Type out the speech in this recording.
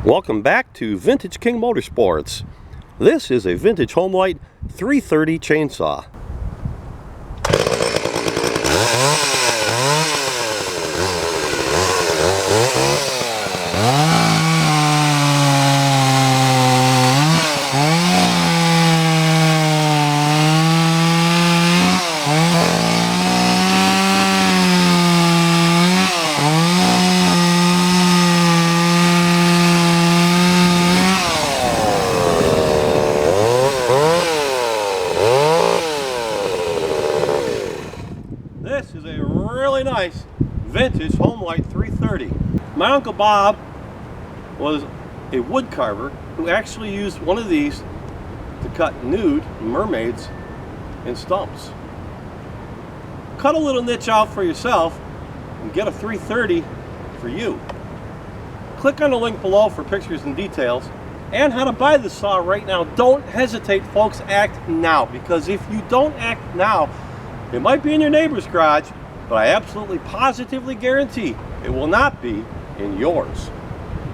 Welcome back to Vintage King Motorsports. This is a vintage Homelite 330 chainsaw. This is a really nice vintage Homelite 330. My Uncle Bob was a wood carver who actually used one of these to cut nude mermaids and stumps. Cut a little niche out for yourself and get a 330 for you. Click on the link below for pictures and details and how to buy this saw right now. Don't hesitate, folks. Act now, because if you don't act now, it might be in your neighbor's garage, but I absolutely positively guarantee it will not be in yours.